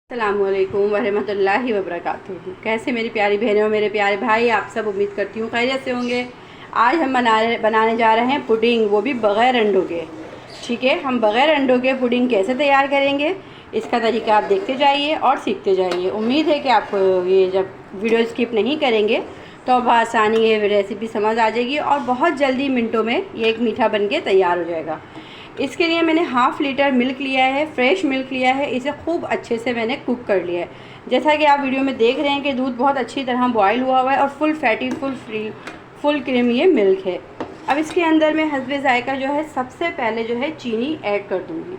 अस्सलामुअलैकुम वरहमतुल्लाहि वबरकातुहू। कैसे मेरी प्यारी बहनें और मेरे प्यारे भाई, आप सब उम्मीद करती हूँ खैरियत से होंगे। आज हम बनाने जा रहे हैं पुडिंग, वो भी बग़ैर अंडों के। ठीक है, हम बग़ैर अंडों के पुडिंग कैसे तैयार करेंगे, इसका तरीका आप देखते जाइए और सीखते जाइए। उम्मीद है कि आपको ये जब वीडियो स्किप नहीं करेंगे तो अब आसानी ये रेसिपी समझ आ जाएगी और बहुत जल्दी मिनटों में ये एक मीठा बन के तैयार हो जाएगा। इसके लिए मैंने हाफ़ लीटर मिल्क लिया है, फ्रेश मिल्क लिया है। इसे खूब अच्छे से मैंने कुक कर लिया है। जैसा कि आप वीडियो में देख रहे हैं कि दूध बहुत अच्छी तरह बॉयल हुआ हुआ है और फुल फैटी, फुल क्रीम ये मिल्क है। अब इसके अंदर मैं हस्बे ज़ायका जो है सबसे पहले जो है चीनी ऐड कर दूँगी,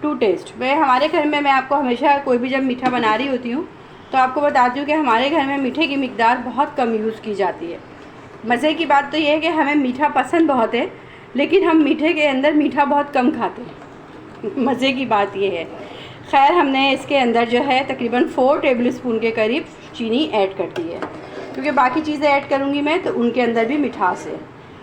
टू टेस्ट। हमारे घर में मैं आपको हमेशा कोई भी जब मीठा बना रही होती हूँ तो आपको बताती हूँ कि हमारे घर में मीठे की मिकदार बहुत कम यूज़ की जाती है। मज़े की बात तो ये है कि हमें मीठा पसंद बहुत है, लेकिन हम मीठे के अंदर मीठा बहुत कम खाते हैं। मज़े की बात ये है। खैर, हमने इसके अंदर जो है तकरीबन 4 टेबल स्पून के करीब चीनी ऐड कर दी है, क्योंकि बाकी चीज़ें ऐड करूँगी मैं तो उनके अंदर भी मिठास है।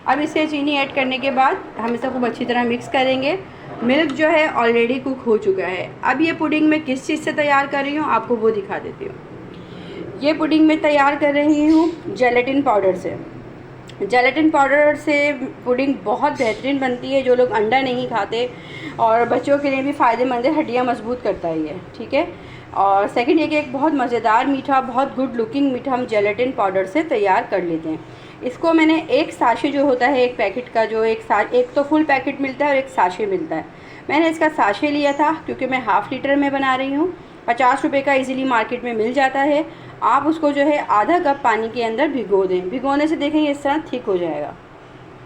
अब इसे चीनी ऐड करने के बाद हम इसे खूब अच्छी तरह मिक्स करेंगे। मिल्क जो है ऑलरेडी कुक हो चुका है। अब ये पुडिंग मैं किस चीज़ से तैयार कर रही हूँ आपको वो दिखा देती हूँ। ये पुडिंग मैं तैयार कर रही हूँ जेलेटिन पाउडर से। जेलेटिन पाउडर से पुडिंग बहुत बेहतरीन बनती है। जो लोग अंडा नहीं खाते और बच्चों के लिए भी फ़ायदेमंद है, हड्डियाँ मजबूत करता है ये। ठीक है, और सेकंड ये कि एक बहुत मज़ेदार मीठा, बहुत गुड लुकिंग मीठा हम जेलेटिन पाउडर से तैयार कर लेते हैं। इसको मैंने एक साशे जो होता है, एक पैकेट का जो एक तो फुल पैकेट मिलता है और एक साशे मिलता है। मैंने इसका साशे लिया था क्योंकि मैं हाफ़ लीटर में बना रही हूँ। 50 रुपये का इजीली मार्केट में मिल जाता है। आप उसको जो है आधा कप पानी के अंदर भिगो दें। भिगोने से देखेंगे इस तरह थिक हो जाएगा।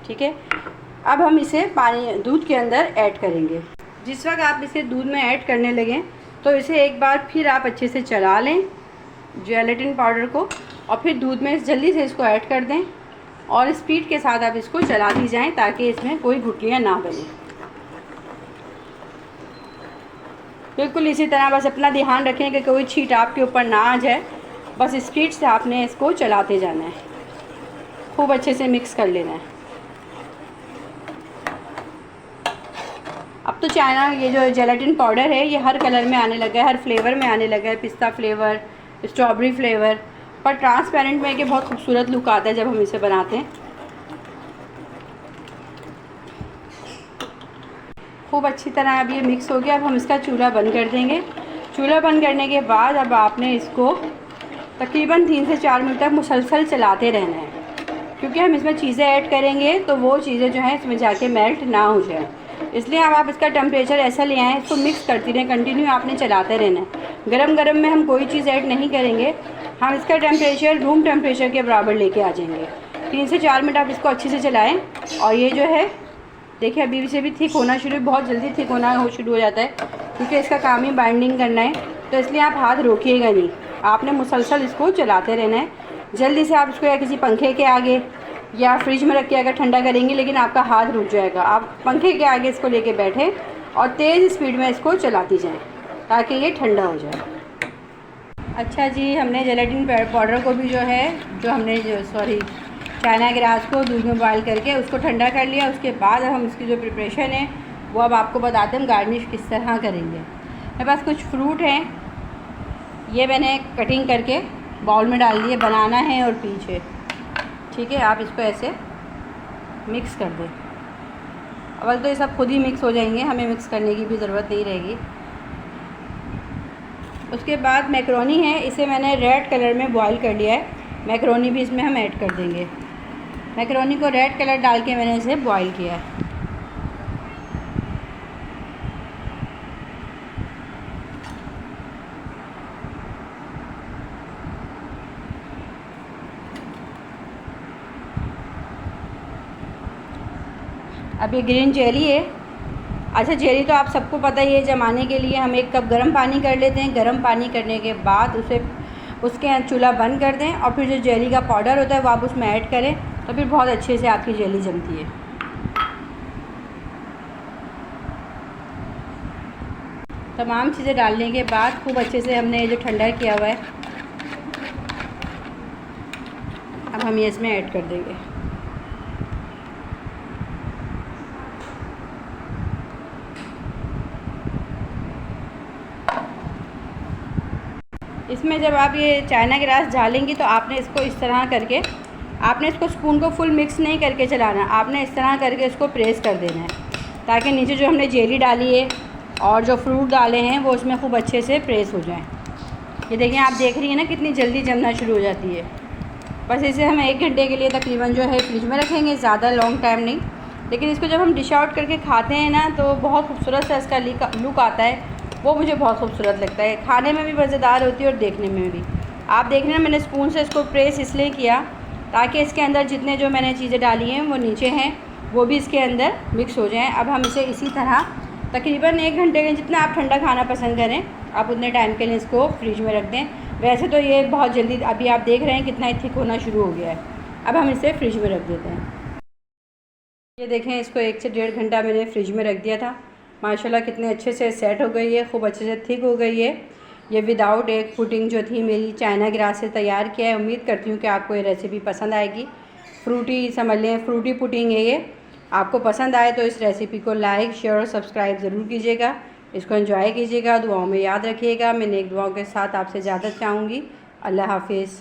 ठीक है, अब हम इसे दूध के अंदर ऐड करेंगे। जिस वक्त आप इसे दूध में ऐड करने लगें तो इसे एक बार फिर आप अच्छे से चला लें जेलेटिन पाउडर को, और फिर दूध में जल्दी से इसको ऐड कर दें और स्पीड के साथ आप इसको चलाती जाएं ताकि इसमें कोई गुठलियाँ ना बने। बिल्कुल इसी तरह बस अपना ध्यान रखें कि कोई छींट आपके ऊपर ना आ जाए। बस स्पीड से आपने इसको चलाते जाना है, खूब अच्छे से मिक्स कर लेना है। अब तो चाइना ये जो जेलेटिन पाउडर है ये हर कलर में आने लगा है, हर फ्लेवर में आने लगा है। पिस्ता फ्लेवर, स्ट्रॉबेरी फ्लेवर, पर ट्रांसपेरेंट में कि बहुत खूबसूरत लुक आता है जब हम इसे बनाते हैं। खूब अच्छी तरह अब ये मिक्स हो गया। अब हम इसका चूल्हा बंद कर देंगे। चूल्हा बंद करने के बाद अब आपने इसको तकरीबन 3 से 4 मिनट तक मुसलसल चलाते रहना है, क्योंकि हम इसमें चीज़ें ऐड करेंगे तो वो चीज़ें जो हैं इसमें जाके मेल्ट ना हो जाए। इसलिए अब आप इसका टेम्परेचर ऐसा ले आएँ, इसको मिक्स करती रहें, कंटिन्यू आपने चलाते रहना है। गरम गरम में हम कोई चीज़ ऐड नहीं करेंगे, हम इसका टेम्परेचर रूम टेम्परेचर के बराबर लेके आ जाएंगे। 3 से 4 मिनट आप इसको अच्छे से चलाएँ। और ये जो है देखिए अभी से भी थिक होना शुरू, बहुत जल्दी थिक होना शुरू हो जाता है, क्योंकि इसका काम ही बाइंडिंग करना है। तो इसलिए आप हाथ रोकिएगा नहीं, आपने मुसलसल इसको चलाते रहना है। जल्दी से आप इसको या किसी पंखे के आगे या फ्रिज में रख के अगर ठंडा करेंगे, लेकिन आपका हाथ रुक जाएगा। आप पंखे के आगे इसको लेके बैठें और तेज़ स्पीड में इसको चलाती जाएं ताकि ये ठंडा हो जाए। अच्छा जी, हमने जेलेटिन पाउडर को भी चाइना ग्रास को दूध में बॉयल करके उसको ठंडा कर लिया। उसके बाद अब हम इसकी जो प्रिपरेशन है वो अब आपको बताते हैं हम गार्निश किस तरह करेंगे। मेरे पास कुछ फ्रूट हैं, ये मैंने कटिंग करके बाउल में डाल दिए। बनाना है और पीच है। ठीक है, आप इसको ऐसे मिक्स कर दें। अवल तो ये सब खुद ही मिक्स हो जाएंगे, हमें मिक्स करने की भी ज़रूरत नहीं रहेगी। उसके बाद मैकरोनी है, इसे मैंने रेड कलर में बॉईल कर लिया है। मैकरोनी भी इसमें हम ऐड कर देंगे। मैकरोनी को रेड कलर डाल के मैंने इसे बॉईल किया है। अब ये ग्रीन जेली है। अच्छा, जेली तो आप सबको पता ही है। जमाने के लिए हम 1 कप गर्म पानी कर लेते हैं। गर्म पानी करने के बाद उसके चूल्हा बंद कर दें और फिर जो जेली का पाउडर होता है वो आप उसमें ऐड करें, तो फिर बहुत अच्छे से आपकी जेली जमती है। तमाम चीज़ें डालने के बाद खूब अच्छे से हमने ये जो ठंडा किया हुआ है अब हम ये इसमें ऐड कर देंगे। इसमें जब आप ये चाइना ग्रास डालेंगी तो आपने इसको इस तरह करके, आपने इसको स्पून को फुल मिक्स नहीं करके चलाना, आपने इस तरह करके इसको प्रेस कर देना है, ताकि नीचे जो हमने जेली डाली है और जो फ्रूट डाले हैं वो उसमें खूब अच्छे से प्रेस हो जाएं। ये देखिए, आप देख रही हैं ना कितनी जल्दी जमना शुरू हो जाती है। बस इसे हम 1 घंटे के लिए तकरीबन जो है फ्रिज में रखेंगे, ज़्यादा लॉन्ग टाइम नहीं। लेकिन इसको जब हम डिश आउट करके खाते हैं ना तो बहुत खूबसूरत सा इसका लुक आता है, वो मुझे बहुत खूबसूरत लगता है। खाने में भी मज़ेदार होती है और देखने में भी। आप देख रहे हैं मैंने स्पून से इसको प्रेस इसलिए किया ताकि इसके अंदर जितने जो मैंने चीज़ें डाली हैं वो नीचे हैं वो भी इसके अंदर मिक्स हो जाएं। अब हम इसे इसी तरह तकरीबन 1 घंटे के, जितना आप ठंडा खाना पसंद करें आप उतने टाइम के लिए इसको फ्रिज में रख दें। वैसे तो ये बहुत जल्दी, अभी आप देख रहे हैं कितना ही थिक होना शुरू हो गया है। अब हम इसे फ्रिज में रख देते हैं। ये देखें, इसको 1 से 1.5 घंटा मैंने फ्रिज में रख दिया था। माशाल्लाह कितने अच्छे से सेट हो गई है, खूब अच्छे से थिक हो गई है। ये विदाउट एग पुडिंग जो थी मेरी चाइना ग्रास से तैयार किया है। उम्मीद करती हूँ कि आपको ये रेसिपी पसंद आएगी। फ्रूटी समझ लें, फ्रूटी पुडिंग है ये। आपको पसंद आए तो इस रेसिपी को लाइक, शेयर और सब्सक्राइब ज़रूर कीजिएगा। इसको एंजॉय कीजिएगा, दुआओं में याद रखिएगा। मैं नेक दुआओं के साथ आपसे इजाज़त चाहूँगी। अल्लाह हाफिज़।